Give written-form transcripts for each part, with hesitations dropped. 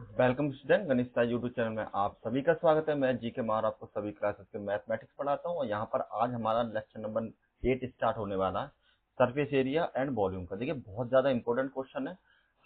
Welcome student, गणित Sai YouTube channel में आप सभी का स्वागत है। मैं जी के मार आपको सभी क्लासेस के मैथमेटिक्स पढ़ाता हूँ और यहाँ पर आज हमारा लेक्चर नंबर 8 स्टार्ट होने वाला है, सरफेस एरिया एंड वॉल्यूम का। देखिए बहुत ज़्यादा इंपॉर्टेंट क्वेश्चन है।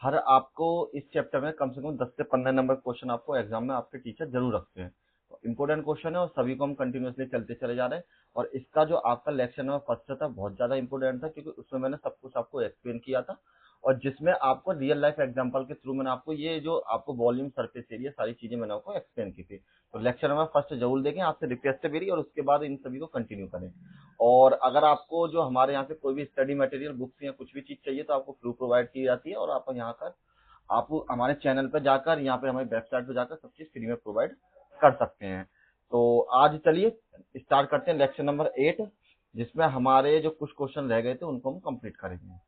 हर आपको इस चैप्टर में कम से कम 10 से 15 नंबर क्वेश्चन आपको एग्जाम में आपके टीचर जरूर रखते हैं। तो इंपॉर्टेंट क्वेश्चन है और सभी को हम कंटिन्यूसली चलते चले जा रहे हैं। और इसका जो आपका लेक्चर नंबर फर्स्ट था बहुत ज़्यादा इंपॉर्टेंट था, क्योंकि उसमें मैंने सब कुछ आपको एक्सप्लेन किया था और जिसमें आपको रियल लाइफ एग्जांपल के थ्रू मैंने आपको ये जो आपको वॉल्यूम, सरफेस एरिया, सारी चीजें मैंने आपको एक्सप्लेन की थी। तो लेक्चर नंबर फर्स्ट जरूर देखें, आपसे रिक्वेस्ट है मेरी, और उसके बाद इन सभी को कंटिन्यू करें। और अगर आपको जो हमारे यहाँ से कोई भी स्टडी मटेरियल, बुक्स या कुछ भी चीज चाहिए तो आपको फ्री प्रोवाइड की जाती है, और आप यहाँ कर आप हमारे चैनल पर जाकर, यहाँ पे हमारी वेबसाइट पर जाकर सब चीज फ्री में प्रोवाइड कर सकते हैं। तो आज चलिए स्टार्ट करते हैं लेक्चर नंबर 8, जिसमें हमारे जो कुछ क्वेश्चन रह गए थे उनको हम कंप्लीट करेंगे।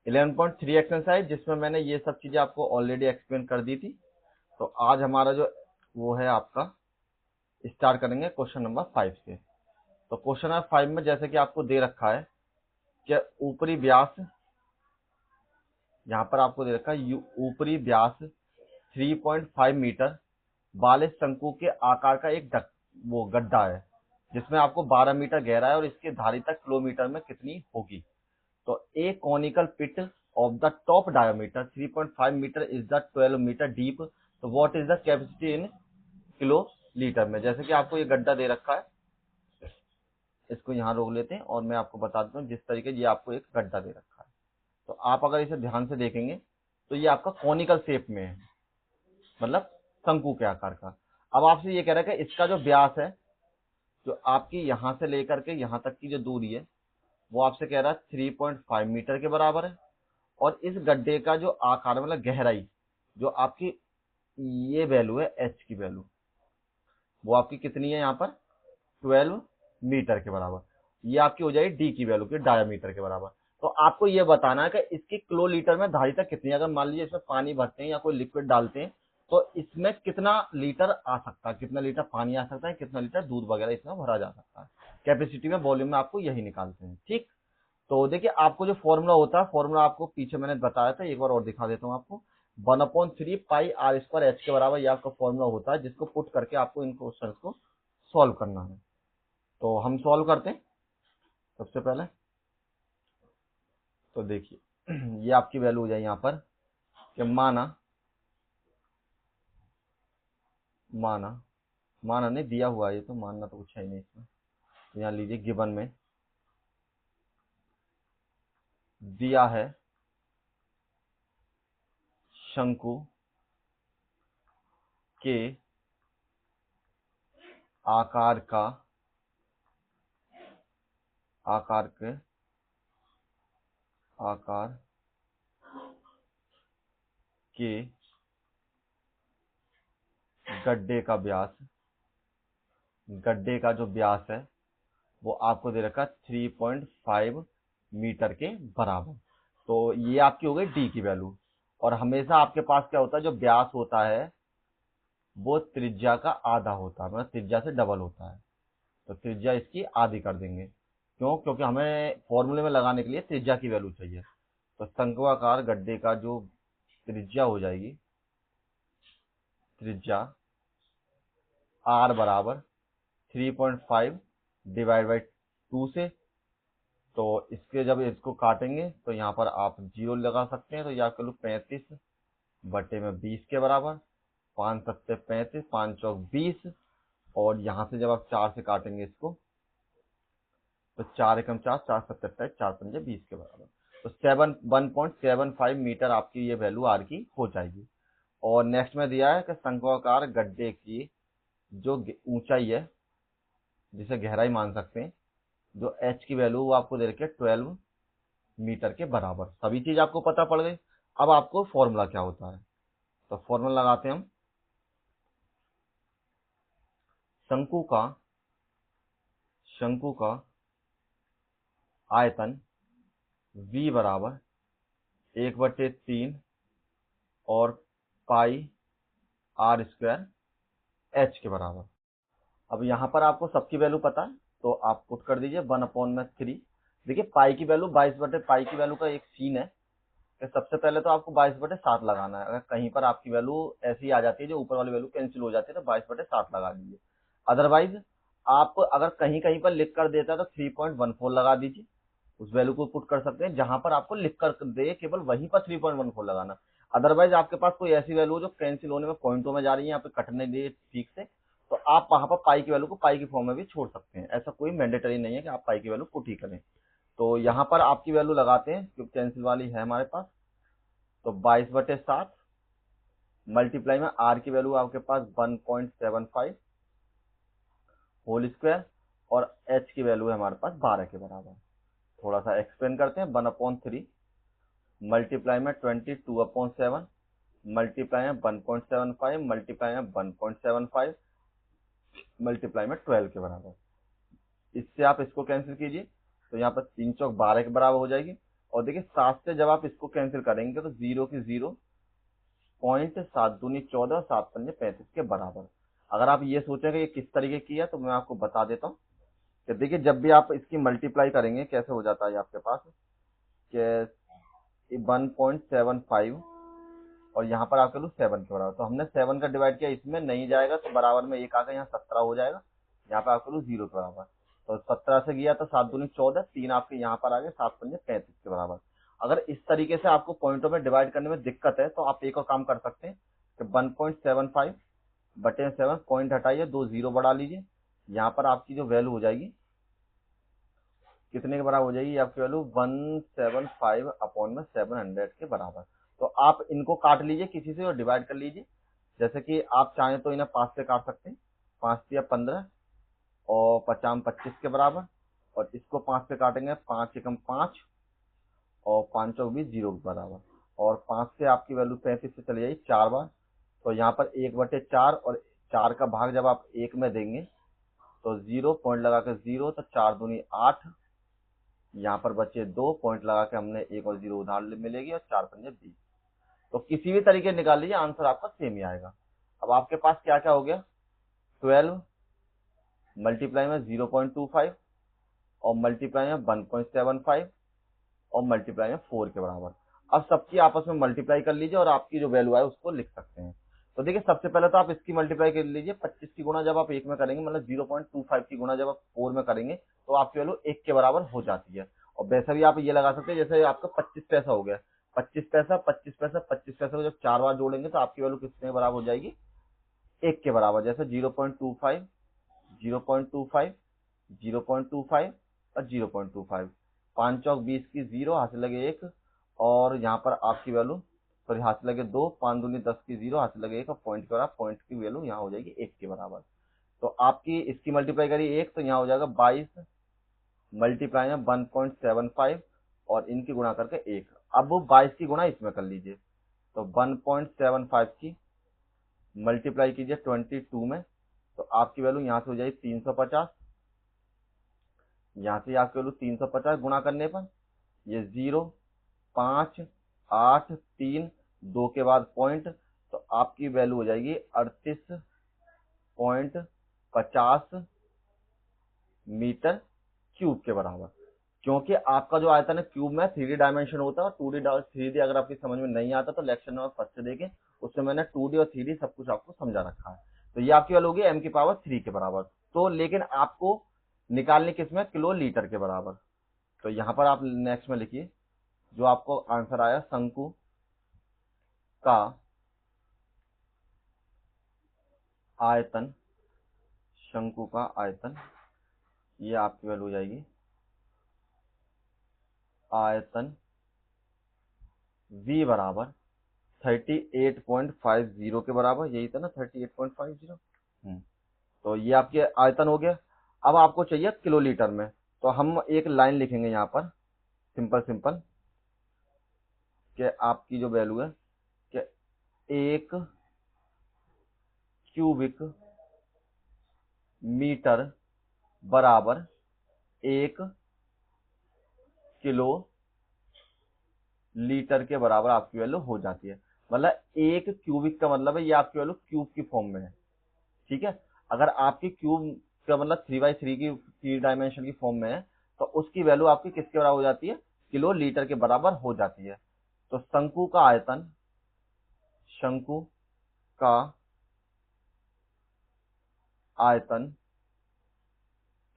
11.3 एक्सरसाइज, जिसमें मैंने ये सब चीजें आपको ऑलरेडी एक्सप्लेन कर दी थी। तो आज हमारा जो वो है आपका, स्टार्ट करेंगे क्वेश्चन नंबर 5 से। तो क्वेश्चन नंबर 5 में जैसे कि आपको दे रखा है कि ऊपरी व्यास, यहाँ पर आपको दे रखा है ऊपरी व्यास 3.5 मीटर वाले शंकु के आकार का एक वो गड्ढा है, जिसमें आपको 12 मीटर गहरा है और इसकी धारिता किलोमीटर में कितनी होगी। तो a conical pit of the top diameter 3.5 metre is the 12 metre deep. तो what is the capacity in kilolitre में। जैसे कि आपको ये गड्ढा दे रखा है, इसको यहाँ रोक लेते हैं और मैं आपको बता देता हूँ जिस तरीके ये आपको एक गड्ढा दे रखा है। तो आप अगर इसे ध्यान से देखेंगे तो ये आपका कॉनिकल शेप में है, मतलब शंकु के आकार का। अब आपसे ये कह रहा है कि इसका जो व्यास है, जो आपकी यहाँ से लेकर के यहाँ तक की जो दूरी है, वो आपसे कह रहा है 3.5 मीटर के बराबर है। और इस गड्ढे का जो आकार, मतलब गहराई, जो आपकी ये वैल्यू है एच की वैल्यू, वो आपकी कितनी है यहाँ पर 12 मीटर के बराबर। ये आपकी हो जाएगी डी की वैल्यू, की डायमीटर के बराबर। तो आपको ये बताना है कि इसकी किलो लीटर में धारिता कितनी है। अगर मान लीजिए इसमें पानी भरते हैं या कोई लिक्विड डालते हैं तो इसमें कितना लीटर आ सकता है, कितना लीटर पानी आ सकता है, कितना लीटर दूध वगैरह इसमें भरा जा सकता है। कैपेसिटी में, वॉल्यूम में आपको यही निकालते हैं। ठीक, तो देखिए आपको जो फॉर्मूला होता है, फॉर्मूला आपको पीछे मैंने बताया था, एक बार और दिखा देता हूँ आपको। 1/3 पाई आर स्क्वायर एच के बराबर ये आपका फॉर्मूला होता है, जिसको पुट करके आपको इन क्वेश्चंस को सॉल्व करना है। तो हम सॉल्व करते हैं सबसे पहले। तो देखिए ये आपकी वैल्यू हो जाए यहाँ पर कि माना माना माना नहीं दिया हुआ है, ये तो मानना तो कुछ है ही नहीं इसमें। तो यहाँ लीजिए गिवन में दिया है शंकु के आकार का आकार के आकार के गड्ढे का व्यास, गड्ढे का जो व्यास है वो आपको दे रखा 3.5 मीटर के बराबर। तो ये आपकी हो गई डी की वैल्यू। और हमेशा आपके पास क्या होता है, जो व्यास होता है वो त्रिज्या का आधा होता है, मतलब त्रिज्या से डबल होता है। तो त्रिज्या इसकी आधी कर देंगे। क्यों? क्योंकि हमें फॉर्मूले में लगाने के लिए त्रिज्या की वैल्यू चाहिए। तो शंक्वाकार गड्ढे का जो त्रिज्या हो जाएगी, त्रिज्या आर बराबर 3.5 डिवाइड बाई 2 से। तो इसके जब इसको काटेंगे तो यहाँ पर आप जीरो लगा सकते हैं। तो यह कर लो 35/20 के बराबर। 5 सत्ते 35, 5 चौक 20। और यहाँ से जब आप 4 से काटेंगे इसको तो 4 एकम 4, 4 सत्ते 28, 4 पंजे 20 के बराबर। तो 1.75 मीटर आपकी ये वैल्यू आर की हो जाएगी। और नेक्स्ट में दिया है कि शंक्वाकार गड्ढे की जो ऊंचाई है, जिसे गहराई मान सकते हैं, जो एच की वैल्यू वो आपको दे रखी है 12 मीटर के बराबर। सभी चीज आपको पता पड़ गई। अब आपको फॉर्मूला क्या होता है, तो फॉर्मूला लगाते हैं हम। शंकु का शंकु का आयतन V बराबर 1/3 और पाई आर स्क्वायर एच के बराबर। अब यहाँ पर आपको सबकी वैल्यू पता है तो आप पुट कर दीजिए 1/3। देखिए पाई की वैल्यू 22/पाई की वैल्यू का एक सीन है कि सबसे पहले तो आपको 22/7 लगाना है। अगर कहीं पर आपकी वैल्यू ऐसी आ जाती है जो ऊपर वाली वैल्यू कैंसिल हो जाती है तो 22/7 लगा दीजिए। अदरवाइज आप अगर कहीं कहीं पर लिख कर देता है तो 3.14 लगा दीजिए। उस वैल्यू को पुट कर सकते हैं जहां पर आपको लिख कर दे, केवल वहीं पर 3.14 लगाना। अदरवाइज आपके पास कोई ऐसी वैल्यू जो कैंसिल होने में पॉइंटों में जा रही है, यहाँ पे कटने दे ठीक से, तो आप वहां पर पाई की वैल्यू को पाई की फॉर्म में भी छोड़ सकते हैं। ऐसा कोई मैंडेटरी नहीं है कि आप पाई की वैल्यू पुट ही करें। तो यहाँ पर आपकी वैल्यू लगाते हैं क्योंकि कैंसिल वाली है हमारे पास। तो 22/7 मल्टीप्लाई में आर की वैल्यू आपके पास 1.75 होल स्क्वायर और एच की वैल्यू है हमारे पास 12 के बराबर। थोड़ा सा एक्सप्लेन करते हैं। 1/3 मल्टीप्लाई में 22/7 मल्टीप्लाई में 1.75 मल्टीप्लाई में 1.75 मल्टीप्लाई में 12 के बराबर। इससे आप इसको कैंसिल कीजिए तो यहाँ पर 3 चौक 12 के बराबर हो जाएगी। और देखिए 7 से जब आप इसको कैंसिल करेंगे तो 0 की 0, पॉइंट 7 दूनी 14 और 7 पंजे 35 के बराबर। अगर आप ये सोचेंगे ये किस तरीके की है तो मैं आपको बता देता हूँ कि देखिए जब भी आप इसकी मल्टीप्लाई करेंगे कैसे हो जाता है आपके पास कि 1.75 और यहाँ पर आपके लोग 7 के बराबर। तो हमने 7 का डिवाइड किया, इसमें नहीं जाएगा तो बराबर में एक आकर यहाँ 17 हो जाएगा। यहाँ पे आपके लोग 0 के बराबर। तो 17 से गया तो 7 दूनी 14, 3 आपके यहाँ पर आ गए, 7 पंजे 35 के बराबर। अगर इस तरीके से आपको पॉइंटों में डिवाइड करने में दिक्कत है तो आप एक और काम कर सकते हैं कि 1.75/7 पॉइंट हटाइए, 2 0 बढ़ा लीजिए। यहाँ पर आपकी जो वैल्यू हो जाएगी कितने के बराबर हो जाएगी, आपकी वैल्यू 175/700 के बराबर। तो आप इनको काट लीजिए किसी से और डिवाइड कर लीजिए। जैसे कि आप चाहें तो इन्हें 5 से काट सकते हैं, 5 या 15 और 50 25 के बराबर। और इसको 5 से काटेंगे, 5 एकम 5 और 5 चौक 20, 0 के बराबर। और 5 से आपकी वैल्यू 35 से चली जाएगी 4 बार। तो यहाँ पर 1/4 और 4 का भाग जब आप 1 में देंगे तो 0 पॉइंट लगा कर 0, तो 4 दूनी 8, यहाँ पर बचे 2 पॉइंट लगा के हमने 1 और 0 उधार मिलेगी और 4 पंजे 20। तो किसी भी तरीके निकाल लीजिए आंसर आपका सेम ही आएगा। अब आपके पास क्या क्या हो गया, 12 मल्टीप्लाई में 0.25 और मल्टीप्लाई में 1.75 और मल्टीप्लाई में 4 के बराबर। अब सबकी आपस में मल्टीप्लाई कर लीजिए और आपकी जो वैल्यू है उसको लिख सकते हैं। तो देखिए सबसे पहले तो आप इसकी मल्टीप्लाई कर लीजिए। 25 की गुणा जब आप 1 में करेंगे, मतलब 0.25 की गुणा जब आप 4 में करेंगे तो आपकी वैल्यू 1 के बराबर हो जाती है। और वैसा भी आप ये लगा सकते हैं जैसे आपका 25 पैसा हो गया, 25 पैसा 25 पैसा 25 पैसा को जब 4 बार जोड़ेंगे तो आपकी वैल्यू कितने के बराबर हो जाएगी, 1 के बराबर। जैसे 0.25 0.25 0.25 और 0.25, 5 चौक 20 की 0, हाथ से लगे 1 और यहाँ पर आपकी वैल्यू, सॉरी हाथ से लगे 2, 5 दूनी 10 की 0, हाथ से लगे 1 और पॉइंट के बराबर, पॉइंट की वैल्यू यहाँ हो जाएगी 1 के बराबर। तो आपकी इसकी मल्टीप्लाई करिए 1 तो यहाँ हो जाएगा 22 मल्टीप्लाई में 1.75 और इनकी गुणा करके 1। अब वो 22 की गुणा इसमें कर लीजिए तो 1.75 की मल्टीप्लाई कीजिए 22 में तो आपकी वैल्यू यहाँ से हो जाएगी 350। यहाँ से आपकी वैल्यू 350 गुणा करने पर ये 0 5 8 3 2 के बाद पॉइंट, तो आपकी वैल्यू हो जाएगी 38.50 मीटर क्यूब के बराबर। क्योंकि आपका जो आयतन है क्यूब में 3D डायमेंशन होता है और 2D 3D अगर आपकी समझ में नहीं आता तो लेक्चर नंबर फर्स्ट से देखें, उससे मैंने 2D और 3D सब कुछ आपको समझा रखा है। तो ये आपकी वैल्यू होगी m⁻³ के बराबर। तो लेकिन आपको निकालने किसमें, किलो लीटर के बराबर। तो यहाँ पर आप नेक्स्ट में लिखिए जो आपको आंसर आया, शंकु का आयतन, शंकु का आयतन, ये आपकी वैल्यू हो जाएगी आयतन V बराबर 38.50 के बराबर, यही था ना 38.50। तो ये आपके आयतन हो गया। अब आपको चाहिए किलो लीटर में, तो हम एक लाइन लिखेंगे यहाँ पर सिंपल सिंपल कि आपकी जो वैल्यू है कि 1 क्यूबिक मीटर बराबर 1 किलो लीटर के बराबर आपकी वैल्यू हो जाती है। मतलब 1 क्यूबिक का मतलब है ये आपकी वैल्यू क्यूब की फॉर्म में है, ठीक है। अगर आपकी क्यूब का मतलब 3/3 की 3 डायमेंशन की फॉर्म में है तो उसकी वैल्यू आपकी किसके बराबर हो जाती है, किलो लीटर के बराबर हो जाती है। तो शंकु का आयतन, शंकु का आयतन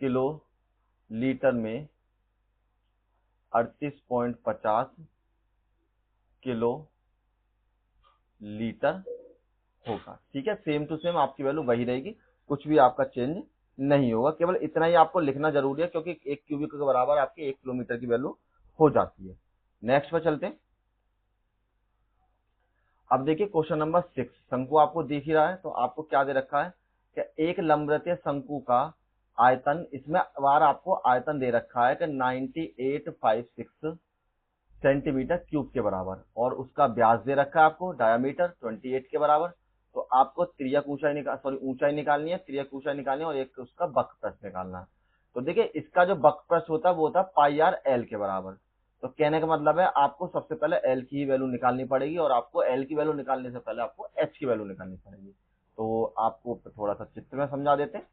किलो लीटर में 38.50 किलो लीटर होगा, ठीक है। सेम टू सेम आपकी वैल्यू वही रहेगी, कुछ भी आपका चेंज नहीं होगा, केवल इतना ही आपको लिखना जरूरी है क्योंकि 1 क्यूबिक के बराबर आपकी 1 किलोमीटर की वैल्यू हो जाती है। नेक्स्ट पर चलते हैं। अब देखिए क्वेश्चन नंबर 6, शंकु आपको दिख ही रहा है, तो आपको क्या दे रखा है कि एक लंबवृत्तीय शंकु का आयतन, इसमें बार आपको आयतन दे रखा है कि 9856 सेंटीमीटर क्यूब के बराबर, और उसका व्यास दे रखा है आपको डायामीटर 28 के बराबर। तो आपको त्रिज्यक ऊंचाई ऊंचाई निकालनी है, त्रिज्यक ऊंचाई निकालनी है और एक उसका वक्रप्रस्थ निकालना है। तो देखिए इसका जो वक्रप्रस्थ होता है वो होता है पाई आर एल के बराबर। तो कहने का मतलब है आपको सबसे पहले एल की ही वैल्यू निकालनी पड़ेगी, और आपको एल की वैल्यू निकालने से पहले आपको एच की वैल्यू निकालनी पड़ेगी। तो आपको थोड़ा सा चित्र में समझा देते हैं।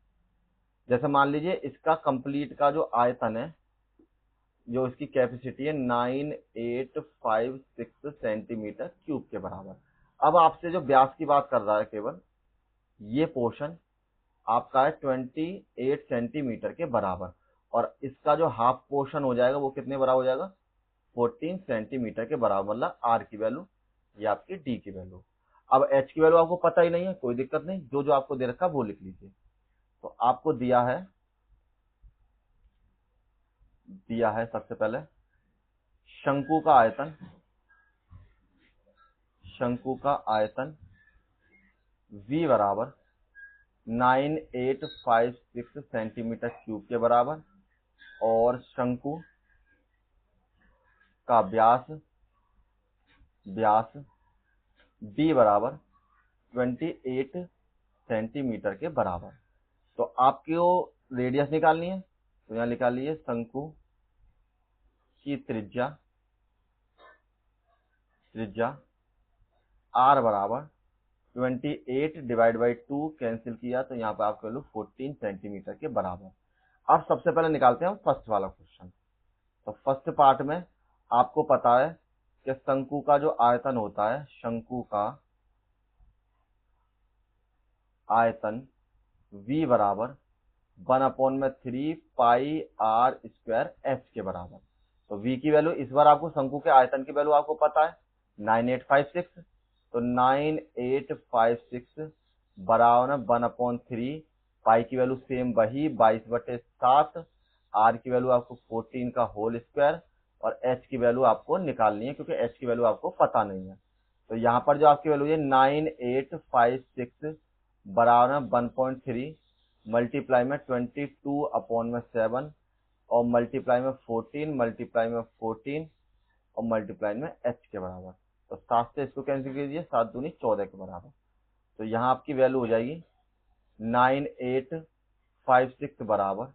जैसे मान लीजिए इसका कंप्लीट का जो आयतन है, जो इसकी कैपेसिटी है 9856 सेंटीमीटर क्यूब के बराबर। अब आपसे जो व्यास की बात कर रहा है, केवल ये पोर्शन आपका है 28 सेंटीमीटर के बराबर, और इसका जो हाफ पोर्शन हो जाएगा वो कितने बराबर हो जाएगा, 14 सेंटीमीटर के बराबर। मतलब आर की वैल्यू, ये आपकी डी की वैल्यू। अब एच की वैल्यू आपको पता ही नहीं है, कोई दिक्कत नहीं, जो जो आपको दे रखा है वो लिख लीजिए। तो आपको दिया है सबसे पहले शंकु का आयतन, शंकु का आयतन V बराबर 9856 सेंटीमीटर क्यूब के बराबर, और शंकु का व्यास D बराबर 28 सेंटीमीटर के बराबर। तो आपको रेडियस निकालनी है, तो यहाँ निकालिए शंकु की त्रिज्या R बराबर 28 डिवाइड बाई 2 कैंसिल किया तो यहाँ पे आपको वैल्यू 14 सेंटीमीटर के बराबर। अब सबसे पहले निकालते हैं फर्स्ट वाला क्वेश्चन। तो फर्स्ट पार्ट में आपको पता है कि शंकु का जो आयतन होता है, शंकु का आयतन V बराबर 1/3 पाई आर स्क्वायर एच के बराबर। तो V की वैल्यू, इस बार आपको शंकु के आयतन की वैल्यू आपको पता है 9856, तो 9856 बराबर 1/3 पाई की वैल्यू सेम वही 22/7, आर की वैल्यू आपको 14 का होल स्क्वायर, और एच की वैल्यू आपको निकालनी है क्योंकि एच की वैल्यू आपको पता नहीं है। तो यहाँ पर जो आपकी वैल्यू है 9856 बराबर 1.3 मल्टीप्लाई में 22/7, और मल्टीप्लाई में 14 मल्टीप्लाई में 14 और मल्टीप्लाई में एच के बराबर। तो 7 से इसको कैंसिल कीजिए, 7 दूनी 14 के बराबर। तो यहाँ आपकी वैल्यू हो जाएगी 9856 बराबर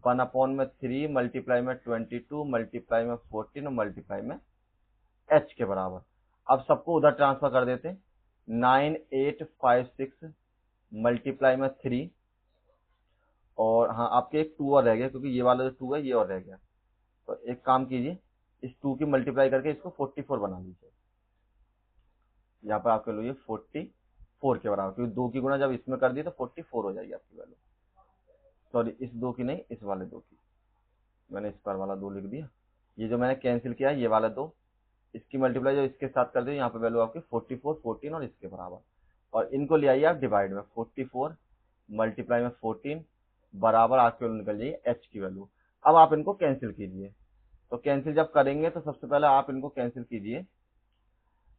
1/3 मल्टीप्लाई में 22 मल्टीप्लाई में 14 और मल्टीप्लाई में एच के बराबर। अब सबको उधर ट्रांसफर कर देते, 9856 मल्टीप्लाई में 3, और हाँ आपके एक 2 और रह गया क्योंकि ये वाला जो 2 है ये और रह गया। तो एक काम कीजिए, इस 2 की मल्टीप्लाई करके इसको 44 बना लीजिए। यहाँ पर आपके लो ये 44 के बराबर, क्योंकि 2 की गुणा जब इसमें कर दी तो 44 हो जाएगी आपकी वैल्यू। सॉरी, इस 2 की नहीं, इस वाले 2 की, मैंने इस पर वाला 2 लिख दिया। ये जो मैंने कैंसिल किया ये वाला 2, इसकी मल्टीप्लाई जो इसके साथ कर दी, यहाँ पे वैल्यू आपकी 44 14 और इसके बराबर, और इनको ले आइए आप डिवाइड में, 44 मल्टीप्लाई में 14 बराबर आपकी वैल्यू निकल जाएगी एच की वैल्यू। अब आप इनको कैंसिल कीजिए। तो कैंसिल जब करेंगे तो सबसे पहले आप इनको कैंसिल कीजिए।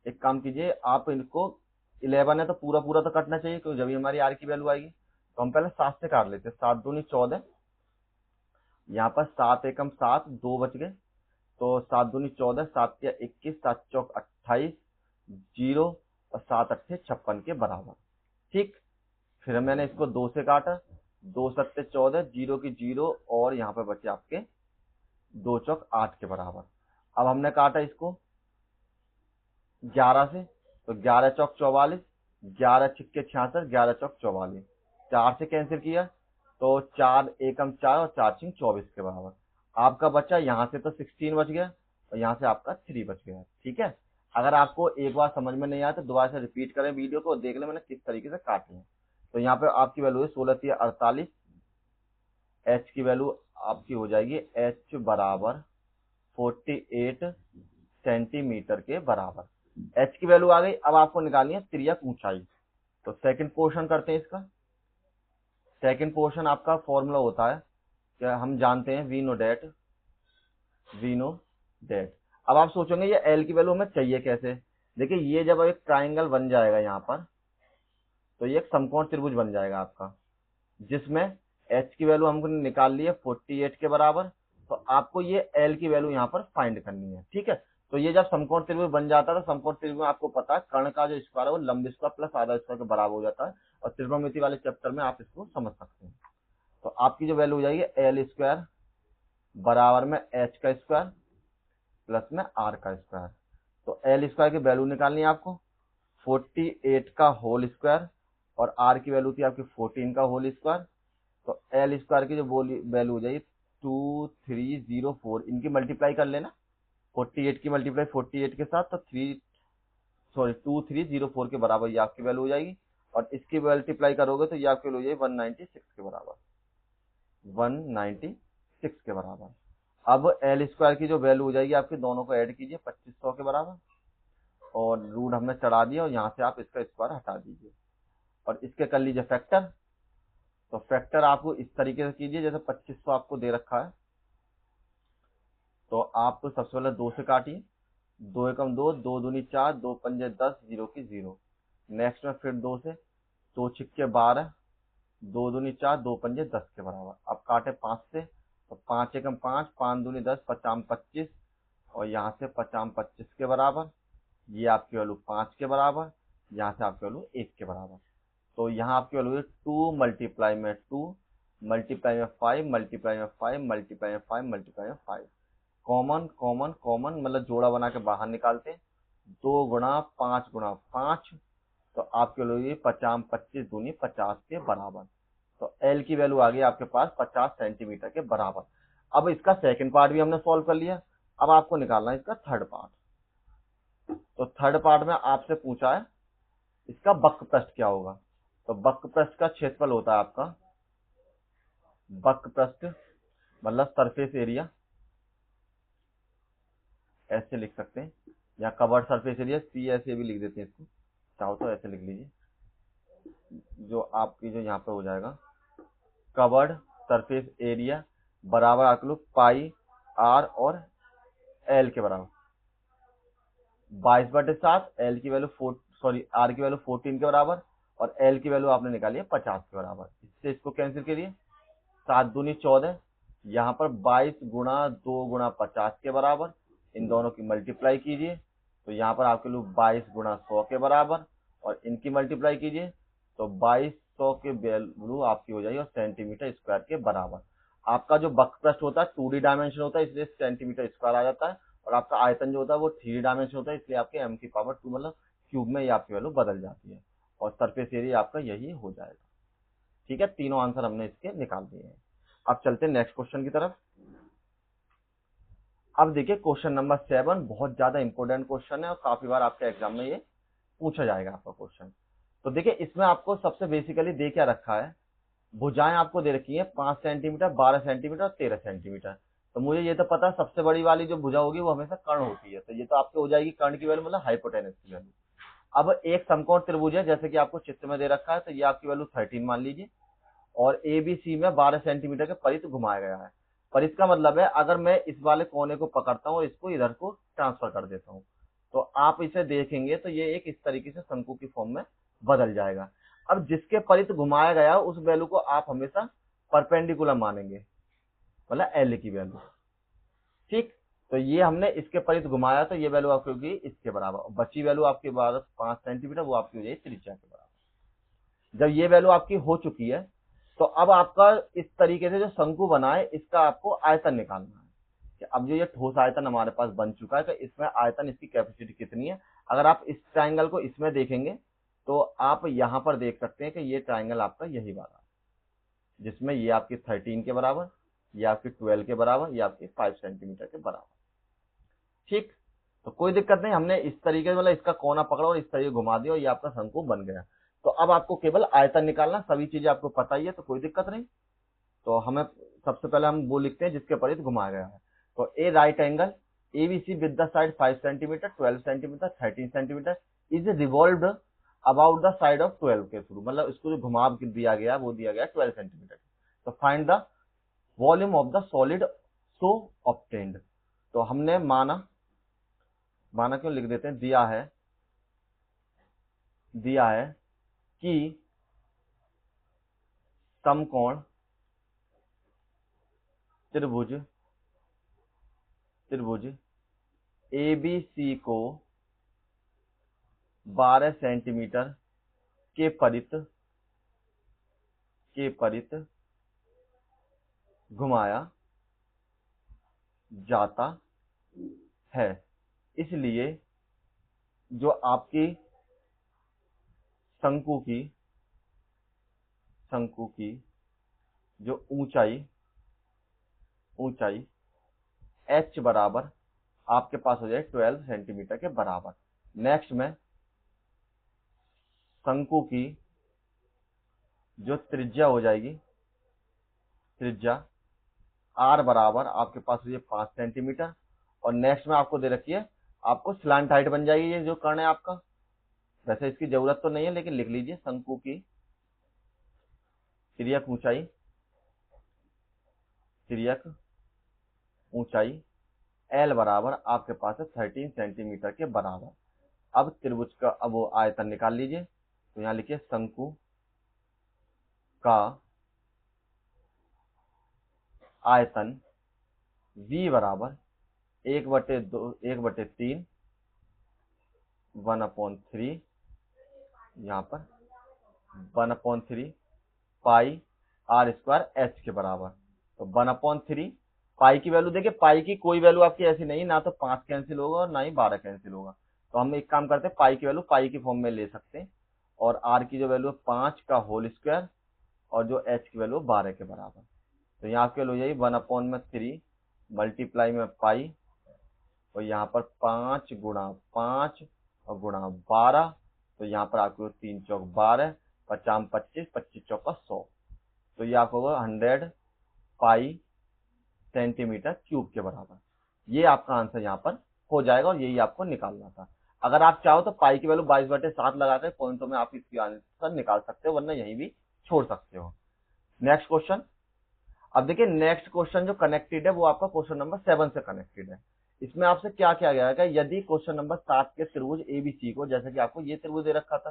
एक काम कीजिए, आप इनको 11 है तो पूरा पूरा तो कटना चाहिए क्योंकि जब हमारी आर की वैल्यू आएगी। तो हम पहले 7 से काट लेते हैं, 7 दूनी 14, यहाँ पर 7 एकम 7, 2 बच गए, तो 7 दूनी 14, 7 या 21, 7 चौक 28, 0 और 7 अट्ठे 56 के बराबर। ठीक, फिर मैंने इसको 2 से काटा, 2 सत्ते 14, 0 की 0, और यहाँ पे बचे आपके 2 चौक 8 के बराबर। अब हमने काटा इसको 11 से, तो 11 चौक 44, 11 छिक्के 66, 11 चौक 44, 4 से कैंसिल किया तो 4 एकम 4 और 4 छिंग 24 के बराबर। आपका बचा यहाँ से तो 16 बच गया और यहाँ से आपका 3 बच गया। ठीक है, अगर आपको एक बार समझ में नहीं आया तो दोबारा से रिपीट करें वीडियो को, देख लें मैंने किस तरीके से काटे हैं। तो यहाँ पे आपकी वैल्यू है 16 48, एच की वैल्यू आपकी हो जाएगी एच बराबर 48 सेंटीमीटर के बराबर। एच की वैल्यू आ गई। अब आपको निकालनी है तिर्यक ऊंचाई। तो सेकंड पोर्शन करते हैं इसका। सेकंड पोर्शन आपका फॉर्मूला होता है, क्या हम जानते हैं, वी नो डेट। अब आप सोचेंगे ये एल की वैल्यू हमें चाहिए कैसे। देखिए ये जब एक ट्राइंगल बन जाएगा यहाँ पर, तो ये एक समकोण त्रिभुज बन जाएगा आपका, जिसमें एच की वैल्यू हमको निकाल ली है 48 के बराबर। तो आपको ये एल की वैल्यू यहाँ पर फाइंड करनी है। ठीक है, तो ये जब समकोण त्रिभुज बन जाता है तो समकोण त्रिभुज में आपको पता है कर्ण का जो स्क्वायर है वो लंब स्क्वायर प्लस आधा स्क्वायर के बराबर हो जाता है, और त्रिकोणमिति वाले चैप्टर में आप इसको समझ सकते हैं। तो आपकी जो वैल्यू हो जाएगी एल स्क्वायर बराबर में एच का स्क्वायर प्लस में आर का स्क्वायर। तो एल स्क्वायर की वैल्यू निकालनी है आपको 48 का होल स्क्वायर, और आर की वैल्यू थी आपकी 14 का होल स्क्वायर। तो एल स्क्वायर की जो वैल्यू हो जाएगी 2304, इनकी मल्टीप्लाई कर लेना, 48 की मल्टीप्लाई 48 के साथ, तो 2304 के बराबर ये आपकी वैल्यू हो जाएगी, और इसकी मल्टीप्लाई करोगे तो ये आपकी वैल्यू हो जाएगी 196 के बराबर, 196 के बराबर। अब एल स्क्वायर की जो वैल्यू हो जाएगी आपकी, दोनों को ऐड कीजिए 2500 के बराबर, और रूट हमने चढ़ा दिया, और यहाँ से आप इसका स्क्वायर हटा दीजिए और इसके कर लीजिए फैक्टर। तो फैक्टर आपको इस तरीके से कीजिए, जैसे 2500 आपको दे रखा है, तो आप तो सबसे पहले 2 से काटिए, 2 एकम 2, 2 दूनी 4, 2 पंजे 10, 0 की 0। नेक्स्ट में फिर 2 से, 2 छिक्के 12, 2 दूनी 4, 2 पंजे 10 के बराबर। अब काटे 5 से, तो 5 एकम 5, 5 दूनी 10, 50 25, और यहाँ से 50 25 के बराबर। ये आपकी वैल्यू 5 के बराबर, यहाँ से आपकी वैल्यू 1 के बराबर। तो यहाँ आपकी वैल्यू है 2 मल्टीप्लाई में 2 मल्टीप्लाई में 5 मल्टीप्लाई में 5 मल्टीप्लाई में 5 मल्टीप्लाई में 5। कॉमन कॉमन कॉमन मतलब जोड़ा बना के बाहर निकालते, 2 गुणा 5 गुणा 5, तो आपके लिए 50 25 दूनी 50 के बराबर। तो एल की वैल्यू आ गई आपके पास 50 सेंटीमीटर के बराबर। अब इसका सेकंड पार्ट भी हमने सॉल्व कर लिया। अब आपको निकालना है इसका थर्ड पार्ट। तो थर्ड पार्ट में आपसे पूछा है इसका वक्र पृष्ठ क्या होगा। तो वक्र पृष्ठ का क्षेत्रफल होता है आपका, वक्र पृष्ठ मतलब सरफेस एरिया, ऐसे लिख सकते हैं, या कवर्ड सरफेस एरिया, सी ऐसे भी लिख देते हैं इसको, चाहो तो ऐसे लिख लीजिए, जो आपकी जो यहाँ पे हो जाएगा कवर्ड सरफेस एरिया बराबर आपके लोग पाई आर और एल के बराबर, 22/7, एल की वैल्यू आर की वैल्यू 14 के बराबर, और एल की वैल्यू आपने निकाली है 50 के बराबर। इससे इसको कैंसिल करिए, 7 दूनी 14, यहाँ पर 22 गुणा 2 गुणा 50 के बराबर, इन दोनों की मल्टीप्लाई कीजिए, तो यहाँ पर आपके लोग 22 गुणा 100 के बराबर, और इनकी मल्टीप्लाई कीजिए तो 2200 के वैल्यू आपकी हो जाएगी और सेंटीमीटर स्क्वायर के बराबर। आपका जो वक्र पृष्ठ होता है 2D डायमेंशन होता है, इसलिए सेंटीमीटर स्क्वायर आ जाता है, और आपका आयतन जो होता है वो 3D डायमेंशन होता है, इसलिए आपके m⁻² मतलब क्यूब में ये आपकी वैल्यू बदल जाती है, और सरफेस एरिया आपका यही हो जाएगा। ठीक है, तीनों आंसर हमने इसके निकाल दिए हैं। अब चलते हैं नेक्स्ट क्वेश्चन की तरफ। अब देखिए क्वेश्चन नंबर 7 बहुत ज्यादा इंपॉर्टेंट क्वेश्चन है, और काफी बार आपके एग्जाम में ये पूछा जाएगा आपका क्वेश्चन। तो देखिए इसमें आपको सबसे बेसिकली दे क्या रखा है, भुजाएं आपको दे रखी है 5 सेंटीमीटर, 12 सेंटीमीटर और 13 सेंटीमीटर। तो मुझे ये तो पता है सबसे बड़ी वाली जो भुजा होगी वो हमेशा कर्ण होती है, तो ये तो आपके हो जाएगी कर्ण की वैल्यू मतलब हाइपोटेनस की वैल्यू। अब एक समकोण त्रिभुज है जैसे कि आपको चित्र में दे रखा है, तो ये आपकी वैल्यू 13 मान लीजिए, और ए बी सी में 12 सेंटीमीटर के परित घुमाया गया है। पर इसका मतलब है अगर मैं इस वाले कोने को पकड़ता हूँ और इसको इधर को ट्रांसफर कर देता हूँ, तो आप इसे देखेंगे तो ये एक इस तरीके से शंकु की फॉर्म में बदल जाएगा। अब जिसके परित घुमाया गया उस वैल्यू को आप हमेशा परपेंडिकुलर मानेंगे, मतलब एल की वैल्यू। ठीक, तो ये हमने इसके परित घुमाया तो ये वैल्यू आपकी होगी इसके बराबर, बची वैल्यू आपके 5 सेंटीमीटर वो आपकी हो जाएगी त्रिज्या के बराबर। जब ये वैल्यू आपकी हो चुकी है तो अब आपका इस तरीके से जो शंकु बना है इसका आपको आयतन निकालना है कि अब जो ये ठोस आयतन हमारे पास बन चुका है तो इसमें आयतन इसकी कैपेसिटी कितनी है। अगर आप इस ट्राइंगल को इसमें देखेंगे तो आप यहाँ पर देख सकते हैं कि ये ट्राइंगल आपका यही वाला है, जिसमें ये आपकी 13 के बराबर, ये आपकी 12 के बराबर, ये आपकी 5 सेंटीमीटर के बराबर। ठीक, तो कोई दिक्कत नहीं, हमने इस तरीके से मतलब इसका कोना पकड़ा और इस तरीके घुमा दिया और ये आपका शंकु बन गया। तो अब आपको केवल आयतन निकालना, सभी चीजें आपको पता ही है तो कोई दिक्कत नहीं। तो हमें सबसे पहले हम वो लिखते हैं जिसके परिध घुमाया गया है। तो a right angle ABC with the side 5 centimetre, 12 centimetre, 13 centimetre is revolved about the side of 12 के थ्रू, मतलब इसको जो घुमाव दिया गया वो दिया गया 12 सेंटीमीटर। तो find the volume of the solid so obtained. तो हमने माना क्यों लिख देते हैं, दिया है कि समकोण त्रिभुज ABC को 12 सेंटीमीटर के परित घुमाया जाता है। इसलिए जो आपकी शंकु की जो ऊंचाई h बराबर आपके पास हो जाए 12 सेंटीमीटर के बराबर। नेक्स्ट में शंकु की जो त्रिज्या हो जाएगी, त्रिज्या r बराबर आपके पास हो जाए 5 सेंटीमीटर। और नेक्स्ट में आपको दे रखी है, आपको स्लांट हाइट बन जाएगी ये जो कर्ण है आपका, वैसे इसकी जरूरत तो नहीं है लेकिन लिख लीजिए शंकु की तिर्यक ऊंचाई L बराबर आपके पास है 13 सेंटीमीटर के बराबर। अब त्रिभुज का अब वो आयतन निकाल लीजिए। तो यहां लिखिए शंकु का आयतन V बराबर 1/3 1/3 यहाँ पर 1/3 पाई r स्क्वायर h के बराबर। तो 1/3 पाई की वैल्यू देखिए, पाई की कोई वैल्यू आपकी ऐसी नहीं, ना तो 5 कैंसिल होगा और ना ही 12 कैंसिल होगा। तो हम एक काम करते हैं, पाई की वैल्यू पाई की फॉर्म में ले सकते हैं और r की जो वैल्यू है 5 का होल स्क्वायर और जो h की वैल्यू 12 के बराबर। तो यहाँ आपके हो जाएगी 1/3 मल्टीप्लाई में पाई और यहाँ पर 5 गुणा 5 और गुणा 12। तो यहाँ पर आपको 3 चौक 12, 5 25, 25 चौका 100। तो ये आपको होगा 100 पाई सेंटीमीटर क्यूब के बराबर। ये आपका आंसर यहाँ पर हो जाएगा और यही आपको निकालना था। अगर आप चाहो तो पाई की वैल्यू 22/7 लगाकर पॉइंटों में आप इसकी आंसर निकाल सकते हो, वरना यहीं भी छोड़ सकते हो। Next question. अब देखिए नेक्स्ट क्वेश्चन जो कनेक्टेड है वो आपका क्वेश्चन नंबर 7 से कनेक्टेड है। इसमें आपसे क्या किया गया है, यदि क्वेश्चन नंबर 7 के त्रिभुज एबीसी को, जैसे कि आपको ये त्रिभुज दे रखा था,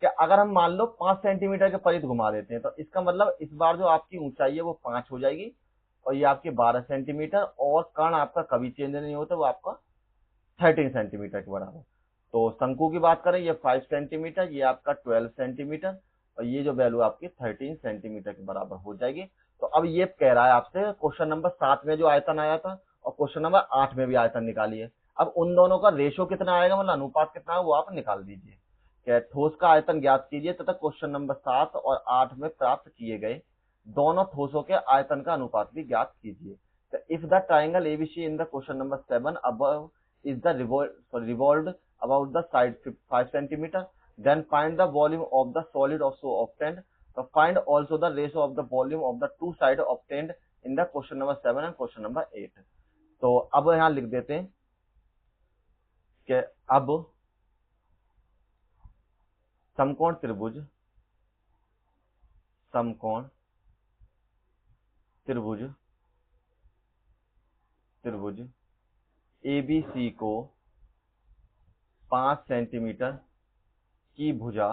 कि अगर हम मान लो 5 सेंटीमीटर के परिध घुमा देते हैं तो इसका मतलब इस बार जो आपकी ऊंचाई है वो 5 हो जाएगी और ये आपकी 12 सेंटीमीटर, और कर्ण आपका कभी चेंज नहीं होता, वो आपका 13 सेंटीमीटर के बराबर। तो शंकु की बात करें, ये 5 सेंटीमीटर, ये आपका 12 सेंटीमीटर और ये जो वैल्यू आपकी 13 सेंटीमीटर के बराबर हो जाएगी। तो अब ये कह रहा है आपसे क्वेश्चन नंबर 7 में जो आयतन आया था और क्वेश्चन नंबर 8 में भी आयतन निकालिए। अब उन दोनों का रेशो कितना आएगा, मतलब अनुपात कितना है, वो आप निकाल दीजिए। क्या ठोस का आयतन ज्ञात कीजिए तथा क्वेश्चन नंबर 7 और 8 में प्राप्त किए गए दोनों ठोसों के आयतन का अनुपात भी ज्ञात कीजिए। तो if the triangle ABC in the question number 7 above is the revolved about the side 5 centimeter, then find the volume of the solid also obtained. So find also the ratio of the volume of the two sides obtained in the question number 7 and question number 8. तो अब यहाँ लिख देते हैं कि अब समकोण त्रिभुज एबीसी को 5 सेंटीमीटर की भुजा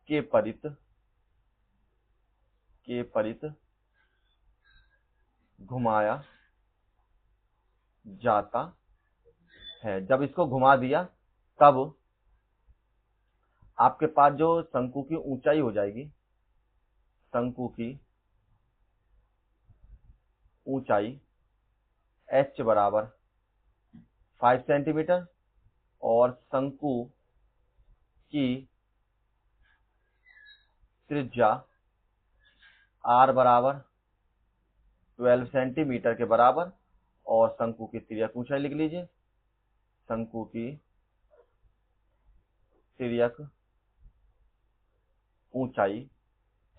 के परित घुमाया जाता है। जब इसको घुमा दिया तब आपके पास जो शंकु की ऊंचाई हो जाएगी, शंकु की ऊंचाई h बराबर 5 सेंटीमीटर और शंकु की त्रिज्या r बराबर 12 सेंटीमीटर के बराबर, और शंकु की तिर्यक ऊंचाई लिख लीजिए, शंकु की तिर्यक ऊंचाई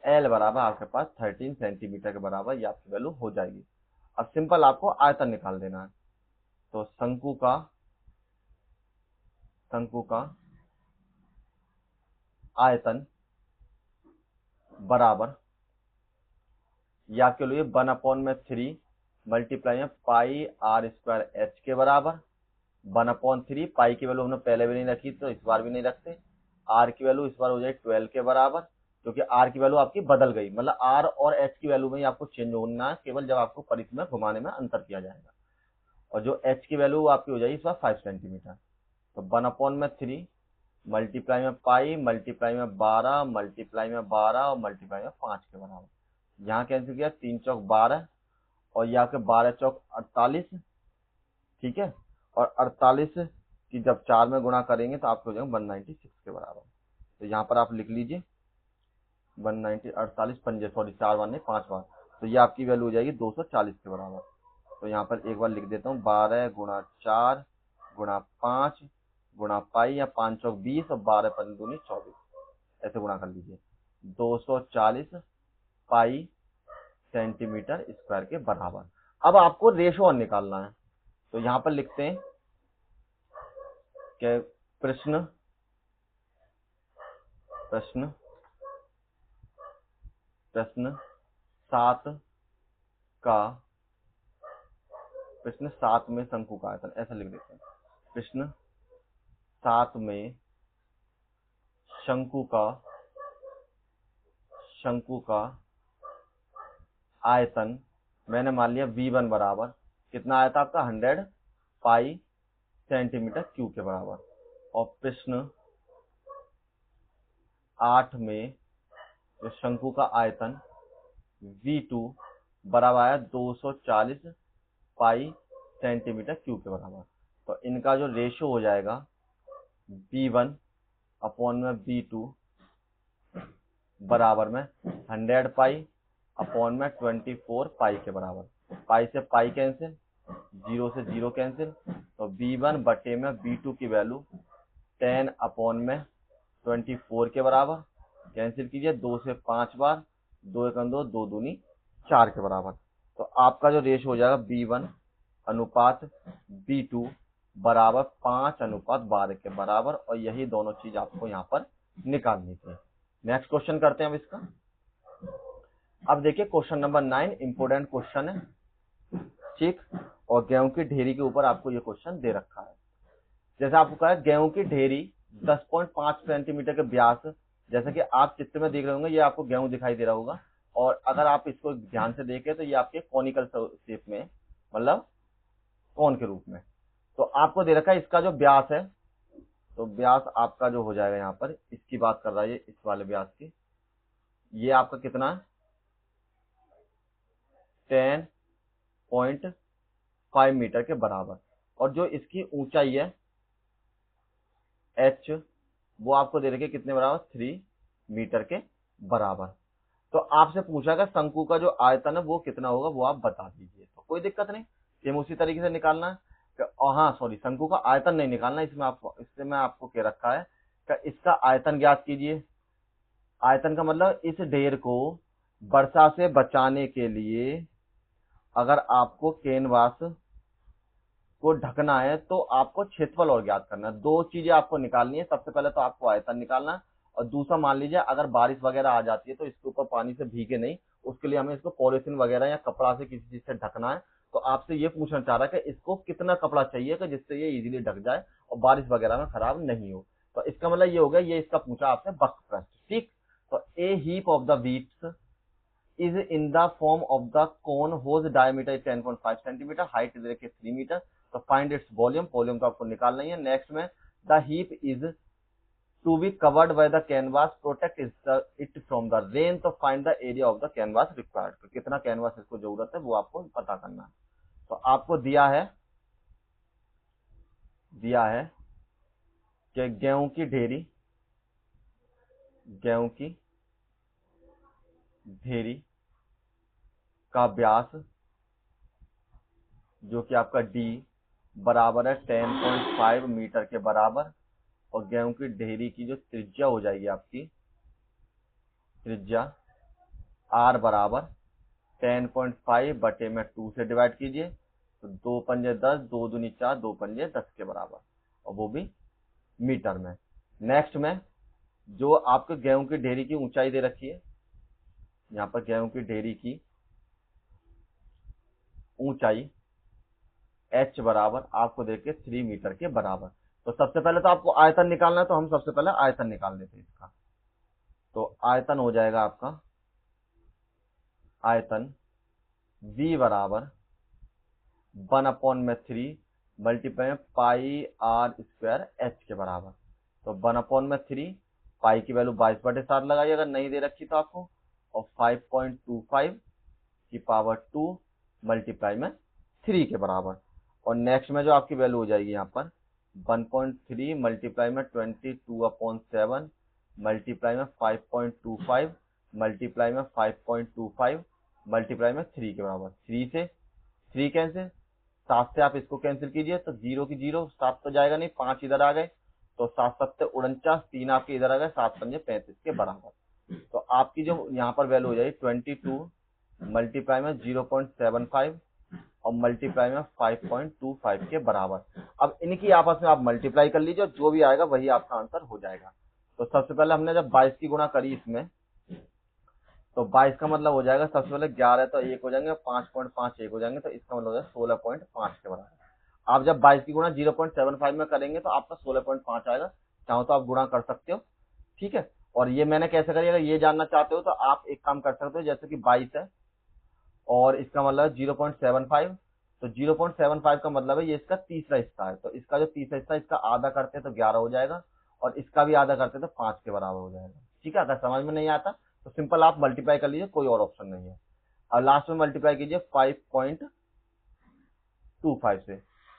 L बराबर आपके पास 13 सेंटीमीटर के बराबर, ये आपकी वैल्यू हो जाएगी। अब सिंपल आपको आयतन निकाल देना है। तो शंकु का आयतन बराबर, ये आपके लिए 1/3 मल्टीप्लाई में पाई r स्क्वायर h के बराबर, 1/3। पाई की वैल्यू हमने पहले भी नहीं रखी तो इस बार भी नहीं रखते। r की वैल्यू इस बार हो जाएगी 12 के बराबर, क्योंकि r की वैल्यू आपकी बदल गई, मतलब r और h की वैल्यू में ही आपको चेंज होना है, केवल जब आपको परिधि में घुमाने में अंतर किया जाएगा। और जो h की वैल्यू आपकी हो जाएगी इस बार 5 सेंटीमीटर। तो 1/3 मल्टीप्लाई में पाई मल्टीप्लाई में 12 मल्टीप्लाई में 12 और मल्टीप्लाई में 5 के बराबर। यहाँ कैंसिल किया, 3 चौक 12 और ये आपके 12 चौक 48, ठीक है। और 48 की जब 4 में गुणा करेंगे तो आपको हो जाएगा 196 के बराबर। तो यहाँ पर आप लिख लीजिए 190, 48 पंजे, सॉरी 4 बार नहीं 5 बार, तो ये आपकी वैल्यू हो जाएगी 240 के बराबर। तो यहाँ पर एक बार लिख देता हूँ, 12 गुणा 4 गुणा 5 गुणा पाई, या 5 चौक 20 और 12 पंजे दूनी 24, ऐसे गुणा कर लीजिए, 240 पाई सेंटीमीटर स्क्वायर के बराबर। अब आपको रेशो निकालना है, तो यहाँ पर लिखते हैं कि प्रश्न 7 में शंकु का आयतन, ऐसा लिख देते हैं, प्रश्न 7 में शंकु का आयतन मैंने मान लिया V1 बराबर कितना आया था आपका 100 पाई सेंटीमीटर क्यूब के बराबर। और प्रश्न 8 में जो शंकु का आयतन V2 बराबर आया 240 पाई सेंटीमीटर क्यूब के बराबर। तो इनका जो रेशियो हो जाएगा V1 अपॉन में V2 बराबर में 100 पाई अपॉन में 24 पाई के बराबर। पाई से पाई कैंसिल, 0 से 0 कैंसिल, तो V1 बटे में V2 की वैल्यू 10 अपॉन में 24 के बराबर, कैंसिल कीजिए 2 से 5 बार, 2 एक 2, 2 दूनी 4 के बराबर। तो आपका जो रेशियो हो जाएगा V1 अनुपात V2 बराबर 5:12 के बराबर, और यही दोनों चीज आपको यहाँ पर निकालनी थी। नेक्स्ट क्वेश्चन करते हैं अब इसका। अब देखिए क्वेश्चन नंबर 9 इंपोर्टेंट क्वेश्चन है, ठीक। और गेहूं की ढेरी के ऊपर आपको ये क्वेश्चन दे रखा है। जैसे आपको कहा है गेहूं की ढेरी 10.5 सेंटीमीटर के व्यास, जैसे कि आप चित्र में देख रहे होंगे, ये आपको गेहूं दिखाई दे रहा होगा, और अगर आप इसको ध्यान से देखें तो ये आपके कॉनिकल शेप में, मतलब कोन के रूप में। तो आपको दे रखा है इसका जो व्यास है, तो व्यास आपका जो हो जाएगा, यहाँ पर इसकी बात कर रहा है, इस वाले व्यास की, ये आपका कितना है 10.5 मीटर के बराबर। और जो इसकी ऊंचाई है h, वो आपको दे रखी है कितने बराबर 3 मीटर के बराबर। तो आपसे पूछा गया शंकु का जो आयतन है वो कितना होगा, वो आप बता दीजिए। तो कोई दिक्कत नहीं, सेम उसी तरीके से निकालना है। हाँ सॉरी, शंकु का आयतन नहीं निकालना, इसमें मैं आपको कह रखा है कि इसका आयतन ज्ञात कीजिए। आयतन का मतलब इस ढेर को वर्षा से बचाने के लिए अगर आपको कैनवास को ढकना है तो आपको क्षेत्रफल और ज्ञात करना है। दो चीजें आपको निकालनी है, सबसे पहले तो आपको आयतन निकालना है, और दूसरा मान लीजिए अगर बारिश वगैरह आ जाती है तो इसके ऊपर पानी से भीगे नहीं, उसके लिए हमें इसको पॉलिथीन वगैरह या कपड़ा से किसी चीज से ढकना है। तो आपसे ये पूछना चाह रहा है कि इसको कितना कपड़ा चाहिए कि जिससे ये इजीली ढक जाए और बारिश वगैरह में खराब नहीं हो। तो इसका मतलब ये हो गया, ये इसका पूछा आपसे वक्र प्रश्न, ठीक। तो a heap of the wheats is in the form of the cone whose diameter is 10.5 centimeter, height is 3 meter. तो find its volume, वॉल्यूम तो आपको निकालना ही है। नेक्स्ट में the heap is to be covered by the canvas, protect it from the rain, तो find the area of the canvas required, तो कितना canvas इसको जरूरत है वो आपको पता करना है। तो आपको दिया है कि गेहूं की ढेरी का व्यास जो कि आपका डी बराबर है 10.5 मीटर के बराबर, और गेहूं की ढेरी की जो त्रिज्या हो जाएगी आपकी त्रिज्या आर बराबर 10.5 बटे में 2 से डिवाइड कीजिए, तो 2 पंजे 10, 2 दूनी 4, 2 पंजे 10 के बराबर, और वो भी मीटर में। नेक्स्ट में जो आपके गेहूं की ढेरी की ऊंचाई दे रखी है, यहाँ पर गेहूं की ढेरी की ऊंचाई h बराबर आपको देखे 3 मीटर के बराबर। तो सबसे पहले तो आपको आयतन निकालना है, तो हम सबसे पहले आयतन निकाल लेते हैं इसका। तो आयतन हो जाएगा आपका आयतन v बराबर 1/3 multiply pi R square H के बराबर। तो 1/3 पाई की वैल्यू 22/7 लगाइए अगर नहीं दे रखी तो आपको, और 5.25 की पावर 2 मल्टीप्लाई में 3 के बराबर। और नेक्स्ट में जो आपकी वैल्यू हो जाएगी यहाँ पर 1.3 मल्टीप्लाई में 22/7 मल्टीप्लाई में 5.25 मल्टीप्लाई में 5.25 मल्टीप्लाई में 3 के बराबर। 3 से 3 कैंसिल, 7 से आप इसको कैंसिल कीजिए तो 0 की 0, 7 तो जाएगा नहीं, 5 इधर आ गए, तो 7 7 49, 3 आपके इधर आ गए, 7 पंजे 35 के बराबर। तो आपकी जो यहाँ पर वैल्यू हो जाएगी 22 मल्टीप्लाई में 0.75 और मल्टीप्लाई में 5.25 के बराबर। अब इनकी आपस में आप मल्टीप्लाई कर लीजिए, जो भी आएगा वही आपका आंसर हो जाएगा। तो सबसे पहले हमने जब 22 की गुणा करी इसमें, तो 22 का मतलब हो जाएगा सबसे पहले 11 तो 1 हो जाएंगे, 5.5 1 हो जाएंगे, तो इसका मतलब हो जाएगा 16.5 के बराबर। आप जब 22 की गुणा 0.75 में करेंगे तो आपका 16.5 आएगा। चाहो तो आप गुणा कर सकते हो, ठीक है। और ये मैंने कैसे करी, अगर ये जानना चाहते हो तो आप एक काम कर सकते हो, जैसे कि 22 है और इसका मतलब 0.75, तो 0.75 का मतलब है ये इसका तीसरा हिस्सा है, तो इसका जो तीसरा हिस्सा इसका आधा करते तो 11 हो जाएगा, और इसका भी आधा करते तो 5 के बराबर हो जाएगा, ठीक है। अगर समझ में नहीं आता तो सिंपल आप मल्टीप्लाई कर लीजिए, कोई और ऑप्शन नहीं है। और लास्ट में मल्टीप्लाई कीजिए 5.25 से,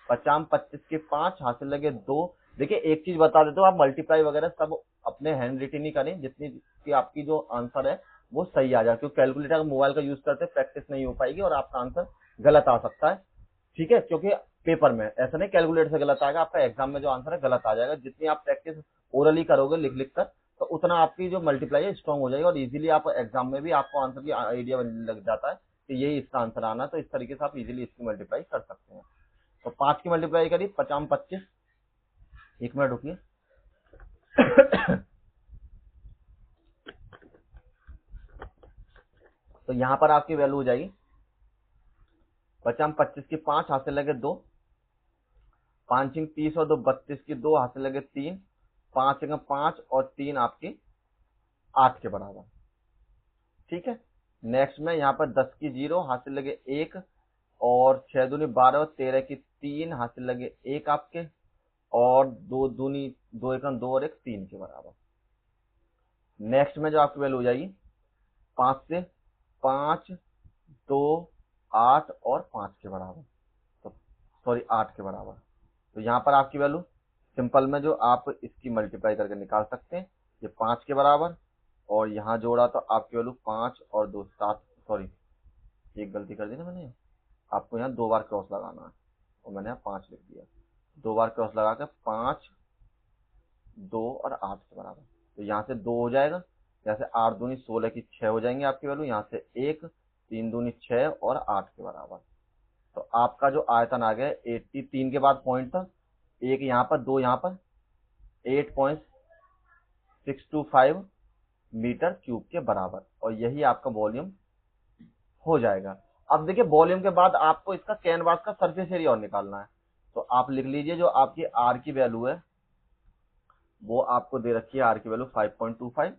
50 25 के 5 हासिल लगे 2। देखिए एक चीज बता देते हो, आप मल्टीप्लाई वगैरह सब अपने हैंड रिटन ही करें, जितनी की आपकी जो आंसर है वो सही आ जाए, क्योंकि कैलकुलेटर मोबाइल का यूज करते प्रैक्टिस नहीं हो पाएगी और आपका आंसर गलत आ सकता है, ठीक है। क्योंकि पेपर में ऐसा नहीं कैलकुलेटर से गलत आएगा, आपका एग्जाम में जो आंसर है गलत आ जाएगा। जितनी आप प्रैक्टिस ओरली करोगे लिख लिख कर, तो उतना आपकी जो मल्टीप्लाई है स्ट्रॉन्ग हो जाएगा, और इजीली आप एग्जाम में भी आपको आंसर की आइडिया लग जाता है कि यही इसका आंसर आना है, तो इस तरीके से आप इजीली इसकी मल्टीप्लाई कर सकते हैं। तो 5 की मल्टीप्लाई करिए 50 25, 1 मिनट रुकिए। तो यहां पर आपकी वैल्यू हो जाएगी 50 25 की 5 हाथ से लगे 2, 5 30 और 2 32 की 2 हाथ से लगे 3, 5 5 और 3 आपकी 8 के बराबर, ठीक है। नेक्स्ट में यहाँ पर 10 की 0 हाथ से लगे 1, और 6 दूनी 12 और 13 की 3 हाथ से लगे 1 आपके, और 2 दूनी 2 1 2 और 1 3 के बराबर। नेक्स्ट में जो आपकी वैल्यू हो जाएगी 5 से 5 2 8 और 5 के बराबर, तो सॉरी 8 के बराबर। तो यहाँ पर आपकी वैल्यू सिंपल में जो आप इसकी मल्टीप्लाई करके निकाल सकते हैं, ये 5 के बराबर, और यहाँ जोड़ा तो आपकी वैल्यू 5 और 2 7, सॉरी एक गलती कर दी ना मैंने, आपको यहाँ 2 बार क्रॉस लगाना है और मैंने यहाँ 5 लिख दिया, 2 बार क्रॉस लगा कर 5 2 और 8 के बराबर। तो यहाँ से 2 हो जाएगा, यहाँ से 8 दूनी 16 की 6 हो जाएंगे आपकी वैल्यू, यहाँ से 1 3 दूनी 6 और 8 के बराबर। तो आपका जो आयतन आ गया 83 के बाद पॉइंट था, एक यहाँ पर 2 यहाँ पर 8.625 मीटर क्यूब के बराबर, और यही आपका वॉल्यूम हो जाएगा। अब देखिए वॉल्यूम के बाद आपको इसका कैनवास का सरफेस एरिया और निकालना है, तो आप लिख लीजिए जो आपकी आर की वैल्यू है वो आपको दे रखी है, आर की वैल्यू 5.25,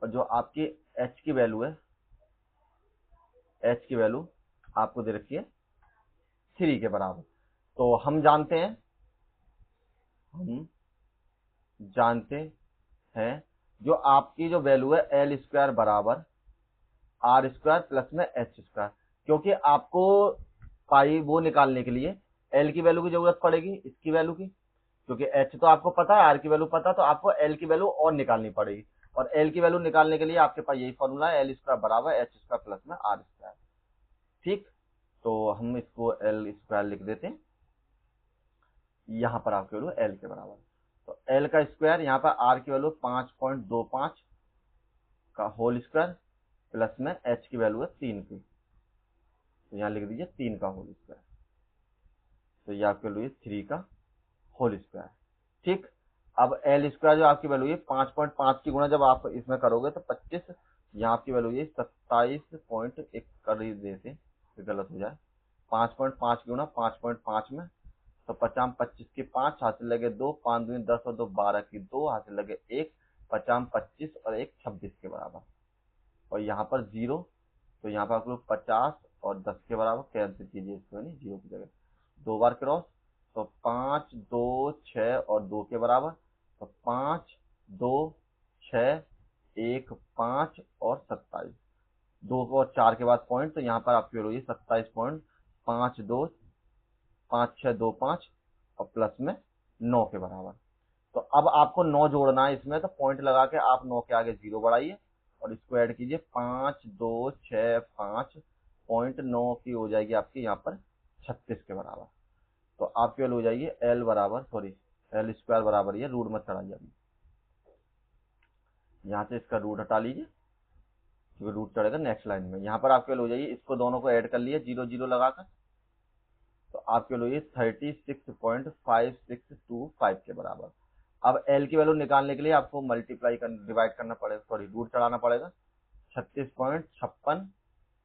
और जो आपकी एच की वैल्यू है, एच की वैल्यू आपको दे रखी है 3 के बराबर। तो हम जानते हैं जो आपकी जो वैल्यू है एल स्क्वायर बराबर आर स्क्वायर प्लस में एच स्क्वायर, क्योंकि आपको पाई वो निकालने के लिए एल की वैल्यू की जरूरत पड़ेगी, इसकी वैल्यू की, क्योंकि एच तो आपको पता है, आर की वैल्यू पता, तो आपको एल की वैल्यू और निकालनी पड़ेगी। और एल की वैल्यू निकालने के लिए आपके पास यही फॉर्मूला है, एल स्क्वायर बराबर एच स्क्वायर प्लस में आर स्क्वायर। ठीक, तो हम इसको एल स्क्वायर लिख देते हैं, यहाँ पर आपकी वैल्यू एल के बराबर। तो एल का स्क्वायर, यहाँ पर आर की वैल्यू 5.25 का होल स्क्वायर प्लस में एच की वैल्यू है 3 की, तो यहाँ लिख दीजिए 3 का होल स्क्वायर, तो ये आपकी वैल्यू है 3 का होल स्क्वायर। ठीक, अब एल स्क्वायर जो आपकी वैल्यू है 5.5 की गुणा जब आप इसमें करोगे तो 25, यहाँ आपकी वैल्यू है 27.1 कर ही देते, फिर गलत हो जाए। 5.5 की गुणा 5.5 में, तो 50 25 की 5 हासिल लगे 2, 5 दूनी 10 और 2 12 की 2 हासिल लगे 1, 50 25 और 1 26 के बराबर। और यहाँ पर 0, तो यहाँ पर आप लोग 50 और 10 के बराबर कैंसिल कीजिए, इसको नहीं 0 की जगह 2 बार क्रॉस, तो 5 2 6 और 2 के बराबर, तो 5 2 6 1 5 और 27, 2 और 4 के बाद पॉइंट, तो यहाँ पर आपकी वैल्यू है 27.52 5 6 2 5 और प्लस में 9 के बराबर। तो अब आपको 9 जोड़ना है इसमें, तो पॉइंट लगा के आप 9 के आगे 0 बढ़ाइए और इसको ऐड कीजिए, 5 2 6 5.9 की हो जाएगी आपकी यहाँ पर 36 के बराबर। तो आपकी वैल्यू हो जाएगी एल बराबर, सॉरी एल स्क्वायर बराबर, ये रूट मत चढ़ाइए अभी, यहाँ से इसका रूट हटा लीजिए क्योंकि रूट चढ़ेगा नेक्स्ट लाइन में। यहाँ पर आपकी वैल्यू हो जाएगी, इसको दोनों को ऐड कर लिए 0 0 लगाकर, तो आपकी वैल्यू ये 36.5625 के बराबर। अब एल की वैल्यू निकालने के लिए आपको मल्टीप्लाई कर डिवाइड करना पड़ेगा, सॉरी रूट चढ़ाना पड़ेगा 36.56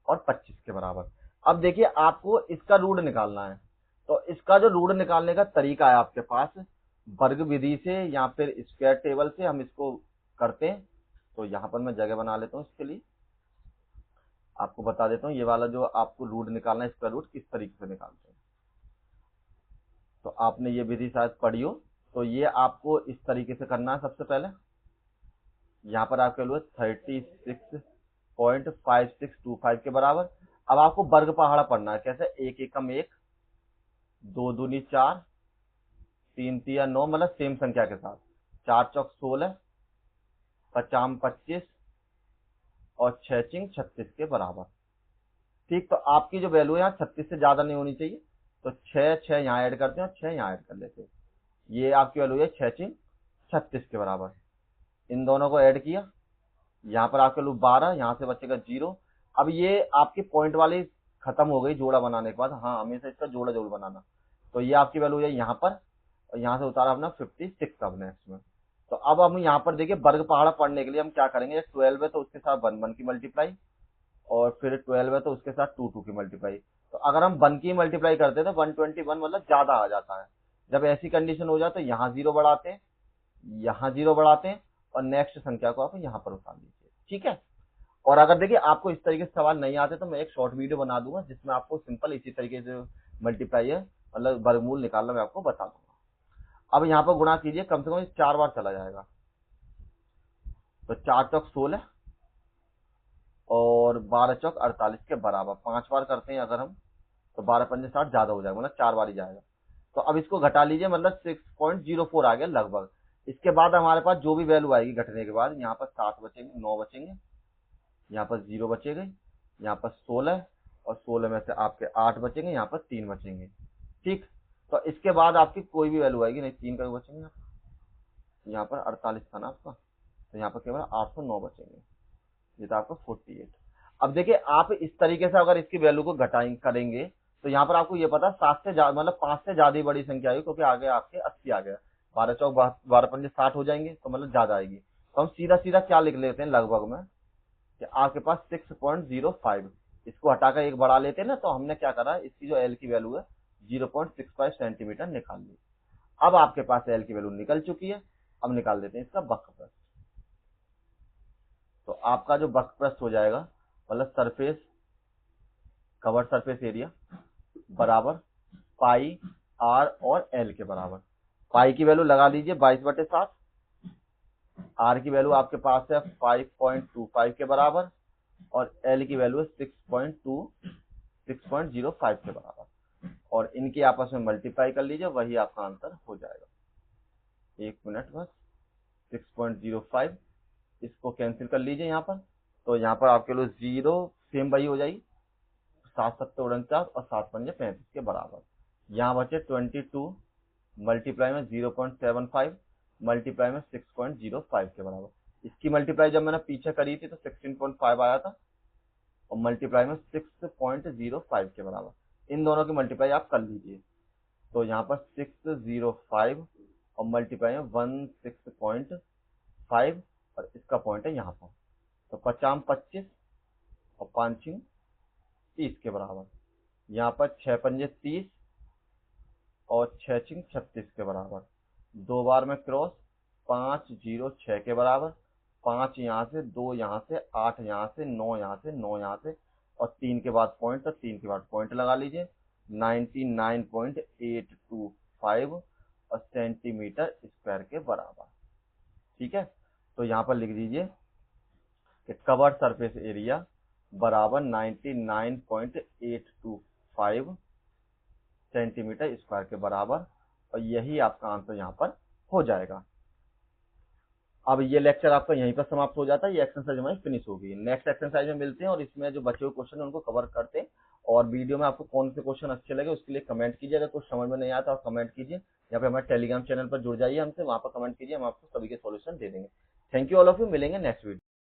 और 25 के बराबर। अब देखिए आपको इसका रूट निकालना है, तो इसका जो रूट निकालने का तरीका है आपके पास, वर्ग विधि से या फिर स्क्वायर टेबल से हम इसको करते हैं। तो यहाँ पर मैं जगह बना लेता हूँ, इसके लिए आपको बता देता हूँ ये वाला जो आपको रूट निकालना है, इसका रूट किस तरीके से निकालते हैं। तो आपने ये विधि शायद पढ़ी हो, तो ये आपको इस तरीके से करना है। सबसे पहले यहाँ पर आपके लिए 36.5625 के बराबर। अब आपको वर्ग पहाड़ा पढ़ना है, कैसे, 1 एकम 1, 2 दूनी 4, 3 तिया 9, मतलब सेम संख्या के साथ, 4 चौक 16, 50 25 और 6 चिंग 36 के बराबर। ठीक, तो आपकी जो वैल्यू है यहाँ 36 से ज्यादा नहीं होनी चाहिए, तो 6 6 यहाँ ऐड करते हैं और 6 यहाँ ऐड कर लेते हैं। ये आपकी वैल्यू है 6 चिंग 36 के बराबर। इन दोनों को ऐड किया, यहाँ पर आपके वैल्यू 12, यहाँ से बचेगा 0। अब ये आपकी पॉइंट वाली खत्म हो गई जोड़ा बनाने के बाद, हाँ हमेशा इसका जोड़ा जरूर बनाना। तो ये आपकी वैल्यू है यहाँ पर, और यहाँ से उतारा अपना 56 अब नेक्स्ट में। तो अब हम यहाँ पर देखिए वर्ग पहाड़ा पढ़ने के लिए हम क्या करेंगे, 12 है तो उसके साथ 1 1 की मल्टीप्लाई, और फिर 12 है तो उसके साथ 2 2 की मल्टीप्लाई। तो अगर हम 1 की मल्टीप्लाई करते हैं तो 121 मतलब ज्यादा आ जाता है। जब ऐसी कंडीशन हो जाए तो यहाँ 0 बढ़ाते हैं, यहाँ 0 बढ़ाते हैं, और नेक्स्ट संख्या को आप यहाँ पर उतार लीजिए। ठीक है, और अगर देखिए आपको इस तरीके से सवाल नहीं आते तो मैं एक शॉर्ट वीडियो बना दूंगा जिसमें आपको सिंपल इसी तरीके से मल्टीप्लाई है, मतलब वर्गमूल निकालना मैं आपको बता दूंगा। अब यहाँ पर गुणा कीजिए, कम से कम 4 बार चला जाएगा, तो 4 चौक 16 और 12 चौक 48 के बराबर। 5 बार करते हैं अगर हम, तो 12 पंजे 60 ज्यादा हो जाएगा, मतलब 4 बार ही जाएगा। तो अब इसको घटा लीजिए, मतलब 6.04 आ गया लगभग। इसके बाद हमारे पास जो भी वैल्यू आएगी घटने के बाद, यहाँ पर 7 बचेंगे, 9 बचेंगे, यहाँ पर 0 बचेगा, यहाँ पर 16, और 16 में से आपके 8 बचेंगे, यहाँ पर 3 बचेंगे। ठीक, तो इसके बाद आपकी कोई भी वैल्यू आएगी नहीं, 3 का बचेंगे, यहाँ पर 48 था ना आपका, तो यहाँ पर केवल 809 बचेंगे, ये था आपका 48। अब देखिए आप इस तरीके से अगर इसकी वैल्यू को घटाएंगे करेंगे, तो यहाँ पर आपको ये पता 7 से ज्यादा, मतलब 5 से ज्यादा ही बड़ी संख्या आएगी, क्योंकि आगे आपके 80 आ गया, 12 चौक 12 पंजे 60 हो जाएंगे, तो मतलब ज्यादा आएगी। तो हम सीधा सीधा क्या लिख लेते हैं लगभग में, कि आपके पास 6.05, इसको हटाकर एक बढ़ा लेते हैं ना, तो हमने क्या करा, इसकी जो एल की वैल्यू है 0.65 सेंटीमीटर निकाल ली। अब आपके पास एल की वैल्यू निकल चुकी है, अब निकाल देते हैं इसका वक्रप्रस्थ। तो आपका जो वक्रप्रस्थ हो जाएगा, मतलब सरफेस, कवर सरफेस एरिया बराबर पाई आर और एल के बराबर। पाई की वैल्यू लगा लीजिए 22/7, आर की वैल्यू आपके पास है 5.25 के बराबर, और एल की वैल्यू है 6.05 के बराबर, और इनकी आपस में मल्टीप्लाई कर लीजिए, वही आपका आंसर हो जाएगा। एक मिनट बस, 6.05, इसको कैंसिल कर लीजिए यहाँ पर। तो यहाँ पर आपके लिए 0 सेम वही हो जाएगी, 7×7 49 और 7×5 35 के बराबर। यहाँ बचे 22 मल्टीप्लाई में 0.75 मल्टीप्लाई में 6.05 के बराबर। इसकी मल्टीप्लाई जब मैंने पीछे करी थी तो 16.5 आया था और मल्टीप्लाई में 6.05 के बराबर। इन दोनों की मल्टीप्लाई आप कर लीजिए। तो यहाँ पर 605 और मल्टीप्लाई में 16.5 और इसका पॉइंट है यहाँ पर। तो 50 25 और 5 30 के बराबर। यहाँ पर 6 पंजे 30 और 6 36 के बराबर। 2 बार में क्रॉस, 5 0 6 के बराबर। 5 यहाँ से, 2 यहाँ से, 8 यहाँ से, 9 यहाँ से, 9 यहाँ से और 3 के बाद पॉइंट, तो 3 के बाद पॉइंट लगा लीजिए। 99.825 और सेंटीमीटर स्क्वायर के बराबर। ठीक है, तो यहाँ पर लिख दीजिए कि कवर सरफेस एरिया बराबर 99.825 सेंटीमीटर स्क्वायर के बराबर, और यही आपका आंसर यहाँ पर हो जाएगा। अब ये लेक्चर आपका यहीं पर समाप्त हो जाता है, ये एक्सरसाइज हमारी फिनिश हो गई। नेक्स्ट एक्सरसाइज में मिलते हैं और इसमें जो बचे हुए क्वेश्चन है उनको कवर करते हैं। और वीडियो में आपको कौन से क्वेश्चन अच्छे लगे उसके लिए कमेंट कीजिए। अगर कुछ समझ में नहीं आता और कमेंट कीजिए, या फिर हमारे टेलीग्राम चैनल पर जुड़ जाइए हमसे, वहां पर कमेंट कीजिए, हम आपको सभी के सॉल्यूशन दे देंगे। Thank you all of you, मिलेंगे नेक्स्ट वीडियो।